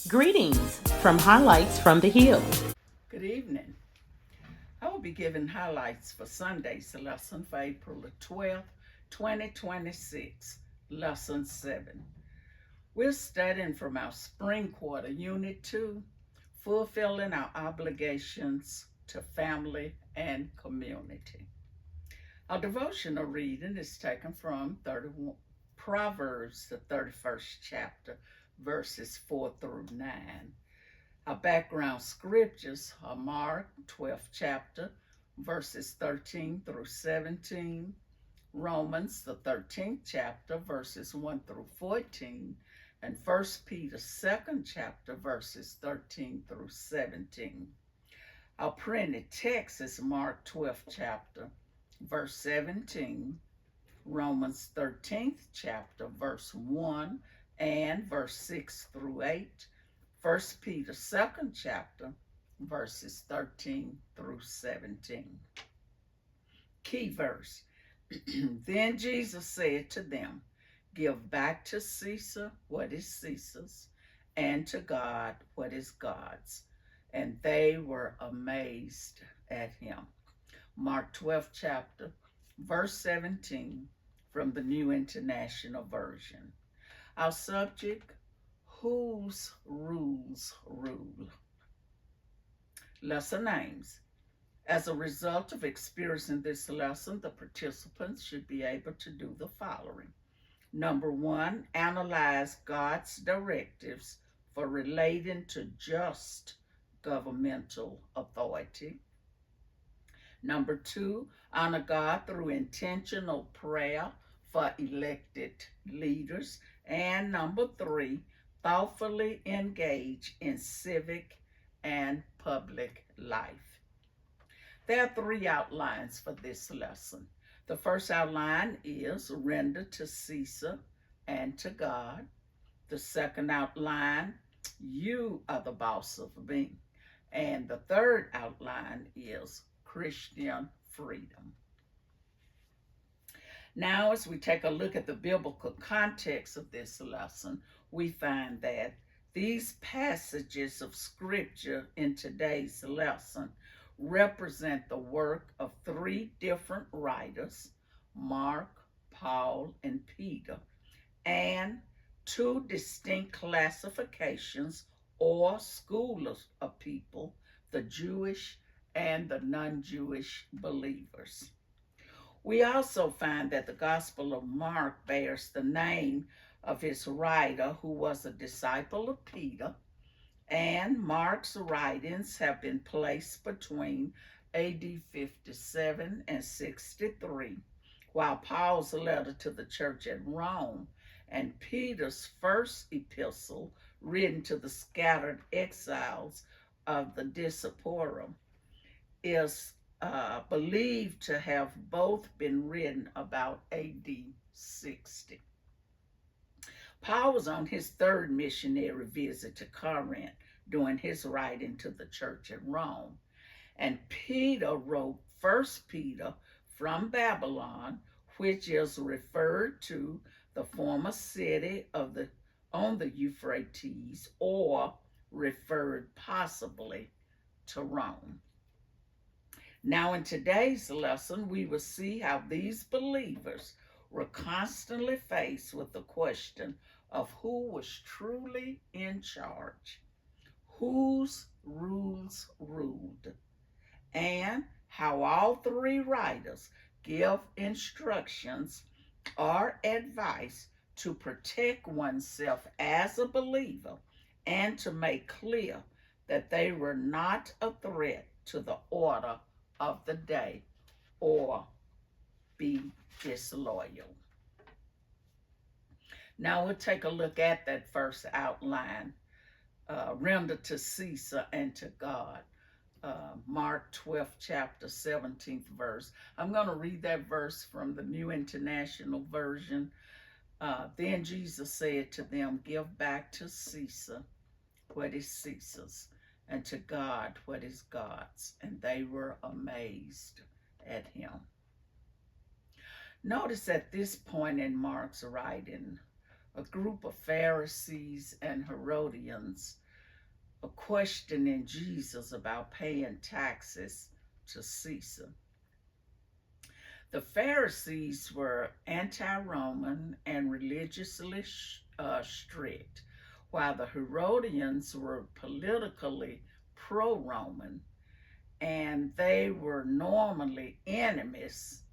Greetings from Highlights from the Hill. Good evening. I will be giving highlights for Sunday's lesson for April the 12th, 2026, Lesson 7. We're studying from our spring quarter, Unit 2, Fulfilling Our Obligations to Family and Community. Our devotional reading is taken from Proverbs, the 31st chapter, verses 4 through 9. Our background scriptures are Mark 12th chapter, verses 13 through 17, Romans the 13th chapter, verses 1 through 14, and 1 Peter 2nd chapter, verses 13 through 17. Our printed text is Mark 12th chapter, verse 17, Romans 13th chapter, verse 1 and verse 6 through 8, 1 Peter 2nd chapter, verses 13 through 17. Key verse. Then Jesus said to them, "Give back to Caesar what is Caesar's, and to God what is God's." And they were amazed at him. Mark 12th chapter, verse 17, from the New International Version. Our subject, whose rules rule? Lesson names. As a result of experiencing this lesson, the participants should be able to do the following. Number 1, analyze God's directives for relating to just governmental authority. Number 2, honor God through intentional prayer for elected leaders. And number 3, thoughtfully engage in civic and public life. There are 3 outlines for this lesson. The first outline is render to Caesar and to God. The second outline, you are the boss of me. And the third outline is Christian freedom. Now, as we take a look at the biblical context of this lesson, we find that these passages of scripture in today's lesson represent the work of 3 different writers, Mark, Paul, and Peter, and 2 distinct classifications or schools of people, the Jewish and the non-Jewish believers. We also find that the Gospel of Mark bears the name of his writer, who was a disciple of Peter, and Mark's writings have been placed between AD 57 and 63, while Paul's letter to the church at Rome and Peter's first epistle, written to the scattered exiles of the Diaspora, is believed to have both been written about AD 60. Paul was on his 3rd missionary visit to Corinth during his writing to the church at Rome. And Peter wrote 1 Peter from Babylon, which is referred to the former city on the Euphrates, or referred possibly to Rome. Now, in today's lesson, we will see how these believers were constantly faced with the question of who was truly in charge, whose rules ruled, and how all 3 writers give instructions or advice to protect oneself as a believer and to make clear that they were not a threat to the order of the day or be disloyal. Now we'll take a look at that first outline, render to Caesar and to God. Mark 12th chapter, 17th verse. I'm going to read that verse from the New International Version. Then Jesus said to them, "Give back to Caesar what is Caesar's, and to God what is God's." And they were amazed at him. Notice at this point in Mark's writing, a group of Pharisees and Herodians questioning Jesus about paying taxes to Caesar. The Pharisees were anti-Roman and religiously strict, while the Herodians were politically pro-Roman, and they were normally enemies,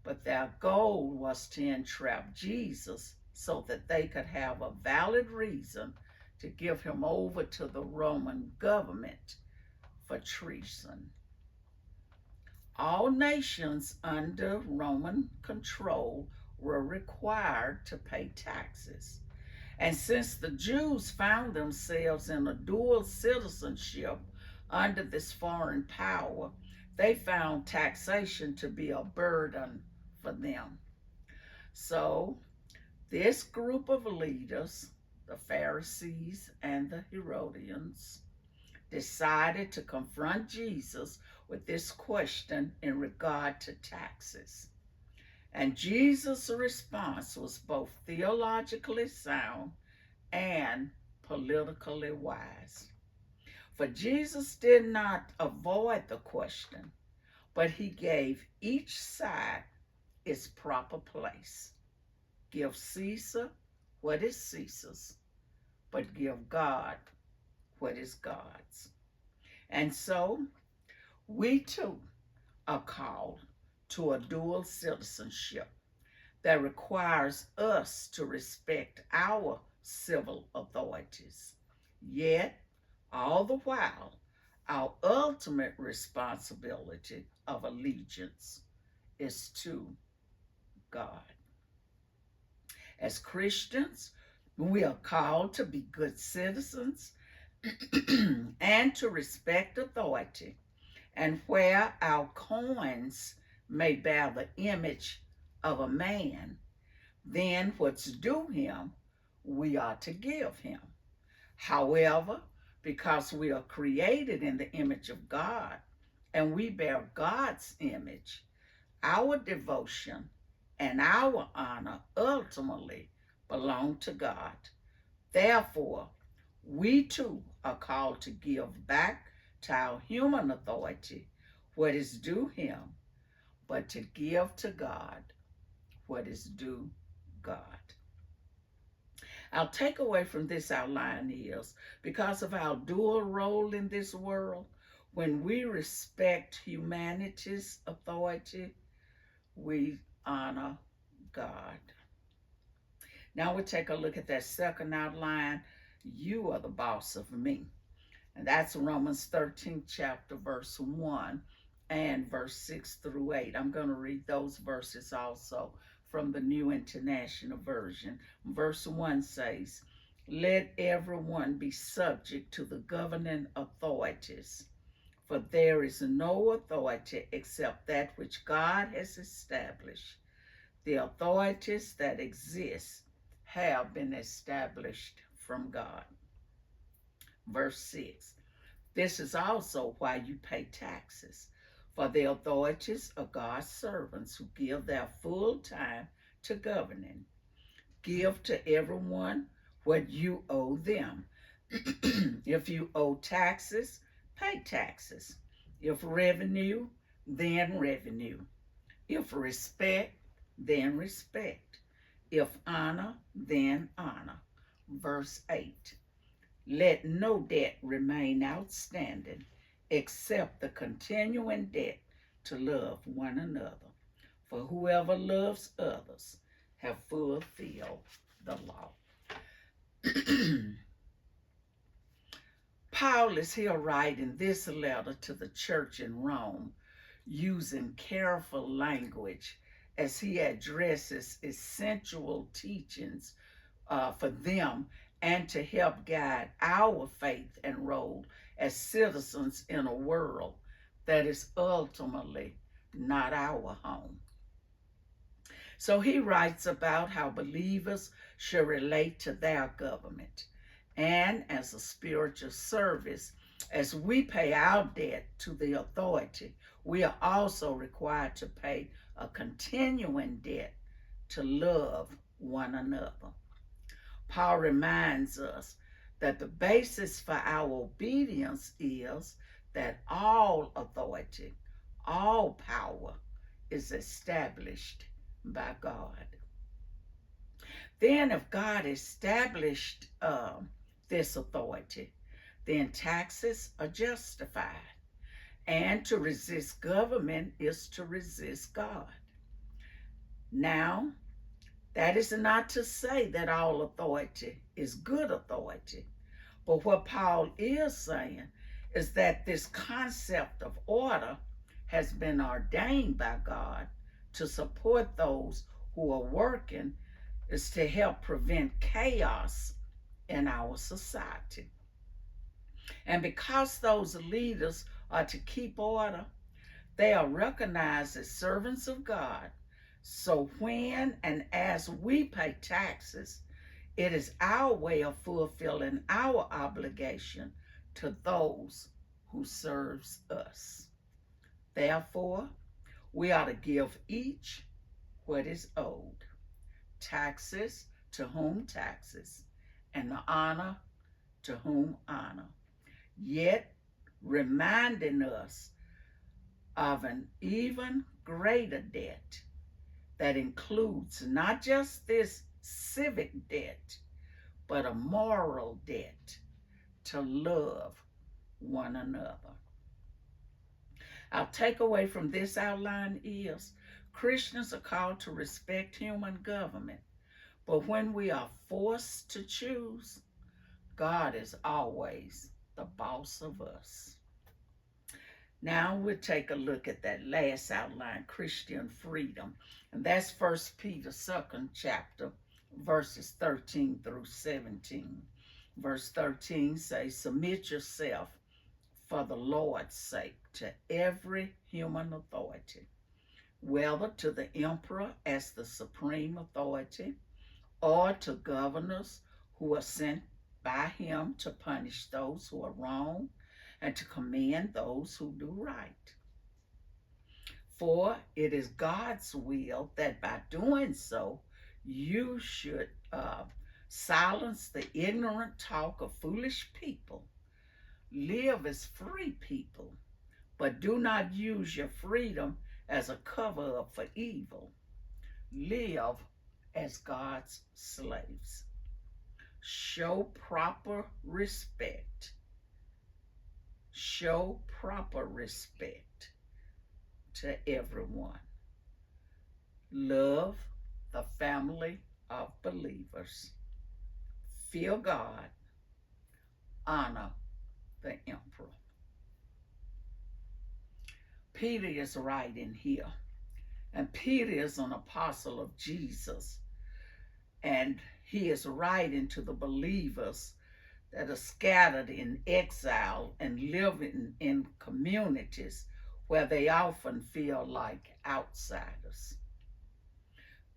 but their goal was to entrap Jesus so that they could have a valid reason to give him over to the Roman government for treason. All nations under Roman control were required to pay taxes. And since the Jews found themselves in a dual citizenship under this foreign power, they found taxation to be a burden for them. So, this group of leaders, the Pharisees and the Herodians, decided to confront Jesus with this question in regard to taxes. And Jesus' response was both theologically sound and politically wise. For Jesus did not avoid the question, but he gave each side its proper place. Give Caesar what is Caesar's, but give God what is God's. And so we too are called to a dual citizenship that requires us to respect our civil authorities. Yet, all the while, our ultimate responsibility of allegiance is to God. As Christians, we are called to be good citizens and to respect authority. And where our coins may bear the image of a man, then what's due him, we are to give him. However, because we are created in the image of God and we bear God's image, our devotion and our honor ultimately belong to God. Therefore, we too are called to give back to our human authority what is due him, but to give to God what is due God. Our takeaway from this outline is, because of our dual role in this world, when we respect humanity's authority, we honor God. Now we take a look at that second outline. You are the boss of me. And that's Romans 13th chapter, verse 1 and verse 6 through 8. I'm going to read those verses also from the New International Version. Verse 1 says, "Let everyone be subject to the governing authorities, for there is no authority except that which God has established. The authorities that exist have been established from God." Verse 6, "This is also why you pay taxes, for the authorities are God's servants who give their full time to governing. Give to everyone what you owe them. If you owe taxes, pay taxes. If revenue, then revenue. If respect, then respect. If honor, then honor." Verse 8, "Let no debt remain outstanding except the continuing debt to love one another. For whoever loves others have fulfilled the law." Paul is here writing this letter to the church in Rome using careful language as he addresses essential teachings for them and to help guide our faith and role as citizens in a world that is ultimately not our home. So he writes about how believers should relate to their government. And as a spiritual service, as we pay our debt to the authority, we are also required to pay a continuing debt to love one another. Paul reminds us that the basis for our obedience is that all authority, all power is established by God. Then, if God established this authority, then taxes are justified. And to resist government is to resist God. Now, that is not to say that all authority is good authority. But what Paul is saying is that this concept of order has been ordained by God to support those who are working, is to help prevent chaos in our society. And because those leaders are to keep order, they are recognized as servants of God. So when and as we pay taxes, it is our way of fulfilling our obligation to those who serves us. Therefore, we are to give each what is owed. Taxes to whom taxes, and the honor to whom honor. Yet reminding us of an even greater debt that includes not just this civic debt, but a moral debt to love one another. Our takeaway from this outline is Christians are called to respect human government, but when we are forced to choose, God is always the boss of us. Now we'll take a look at that last outline, Christian freedom. And that's 1 Peter 2nd chapter, verses 13 through 17. Verse 13 says, submit yourself for the Lord's sake to every human authority, whether to the emperor as the supreme authority, or to governors who are sent by him to punish those who are wrong and to commend those who do right. For it is God's will that by doing so, you should silence the ignorant talk of foolish people. Live as free people, but do not use your freedom as a cover up for evil. Live as God's slaves. Show proper respect. Show proper respect to everyone. Love the family of believers. Fear God. Honor the emperor. Peter is writing here, and Peter is an apostle of Jesus, and he is writing to the believers that are scattered in exile and living in communities where they often feel like outsiders.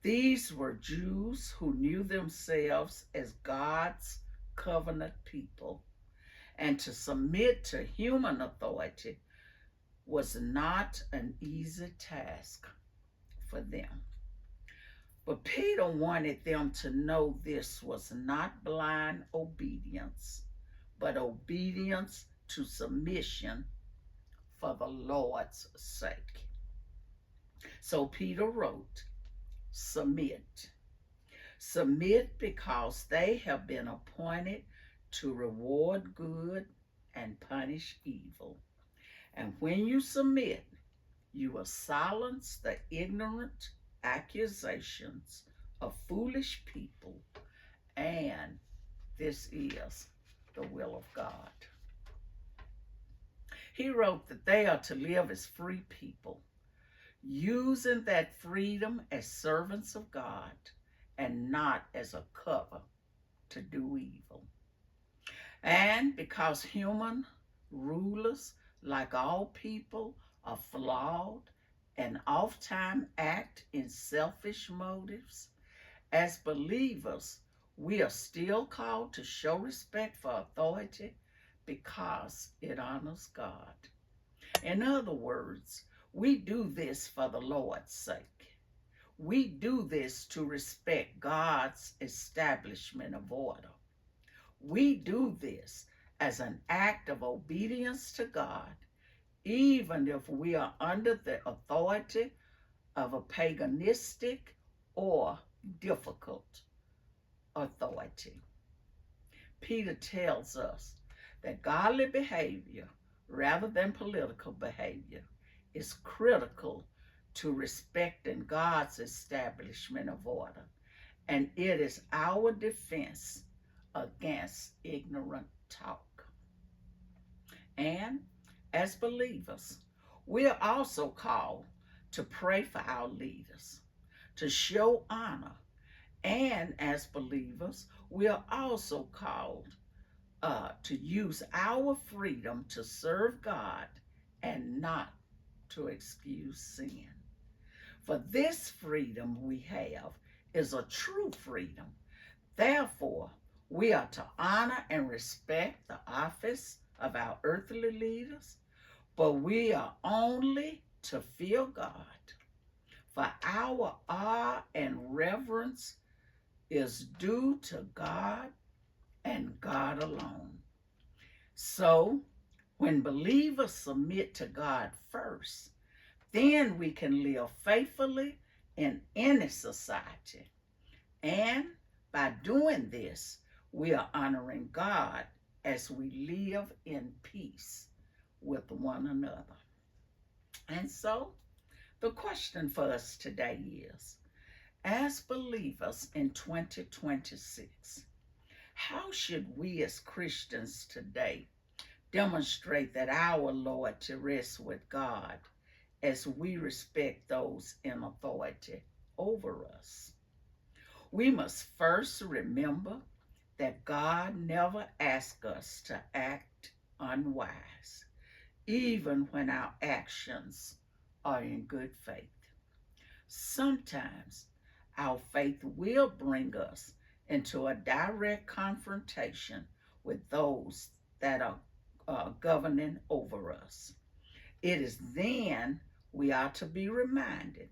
These were Jews who knew themselves as God's covenant people, and to submit to human authority was not an easy task for them. But Peter wanted them to know this was not blind obedience, but obedience to submission for the Lord's sake. So Peter wrote, submit. Submit because they have been appointed to reward good and punish evil. And when you submit, you will silence the ignorant accusations of foolish people, and this is the will of God. He wrote that they are to live as free people, using that freedom as servants of God and not as a cover to do evil. And because human rulers, like all people, are flawed and oftentimes act in selfish motives, as believers, we are still called to show respect for authority because it honors God. In other words, we do this for the Lord's sake. We do this to respect God's establishment of order. We do this as an act of obedience to God, even if we are under the authority of a paganistic or difficult authority. Peter tells us that godly behavior, rather than political behavior, is critical to respecting God's establishment of order, and it is our defense against ignorant talk. And as believers, we are also called to pray for our leaders, to show honor. And as believers, we are also called to use our freedom to serve God and not to excuse sin. For this freedom we have is a true freedom. Therefore, we are to honor and respect the office of our earthly leaders, but we are only to fear God. For our awe and reverence is due to God and God alone. So, when believers submit to God first, then we can live faithfully in any society. And by doing this, we are honoring God as we live in peace with one another. And so, the question for us today is, as believers in 2026, how should we as Christians today demonstrate that our loyalty rests with God as we respect those in authority over us? We must first remember that God never asks us to act unwise, even when our actions are in good faith. Sometimes our faith will bring us into a direct confrontation with those that are governing over us. It is then we are to be reminded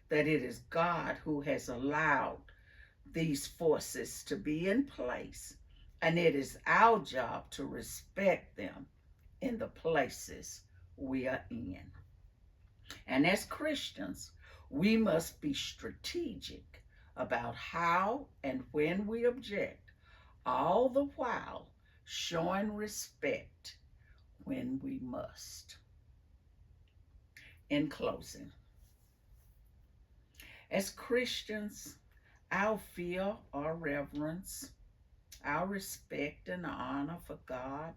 that it is God who has allowed these forces to be in place, and it is our job to respect them in the places we are in. And as Christians, we must be strategic about how and when we object, all the while showing respect when we must. In closing, as Christians, our fear or reverence, our respect and honor for God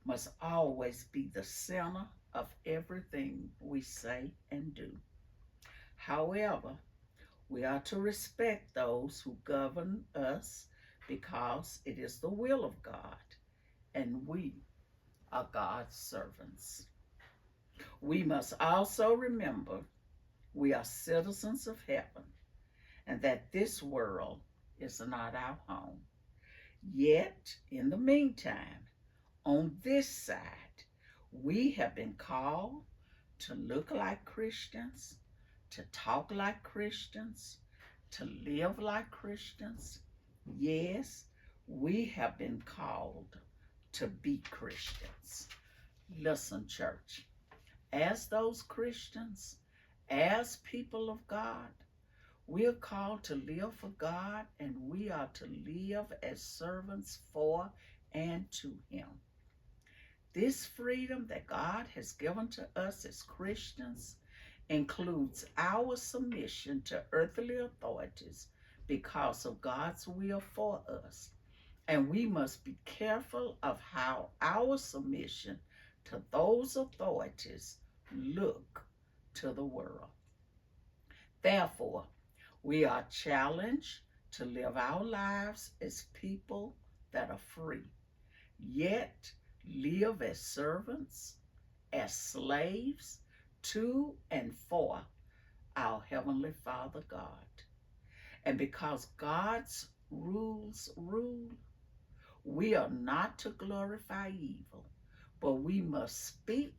must always be the center of everything we say and do. However, we are to respect those who govern us because it is the will of God, and we are God's servants. We must also remember we are citizens of heaven and that this world is not our home. Yet, in the meantime, on this side, we have been called to look like Christians, to talk like Christians, to live like Christians. Yes, we have been called to be Christians. Listen, church, as those Christians, as people of God, we are called to live for God, and we are to live as servants for and to Him. This freedom that God has given to us as Christians includes our submission to earthly authorities because of God's will for us. And we must be careful of how our submission to those authorities look to the world. Therefore, we are challenged to live our lives as people that are free, yet live as servants, as slaves to and for our Heavenly Father God. And because God's rules rule, we are not to glorify evil, but we must speak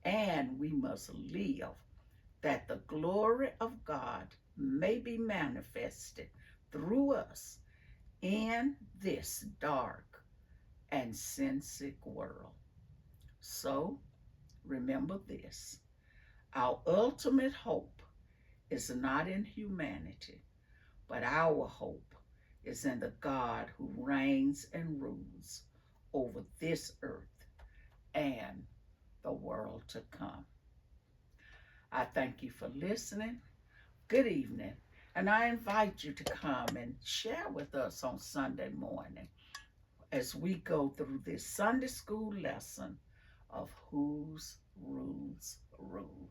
and we must live that the glory of God may be manifested through us in this dark, and sin-sick world. So remember this: our ultimate hope is not in humanity, but our hope is in the God who reigns and rules over this earth and the world to come. I thank you for listening. Good evening. And I invite you to come and share with us on Sunday morning as we go through this Sunday school lesson of whose rules rule.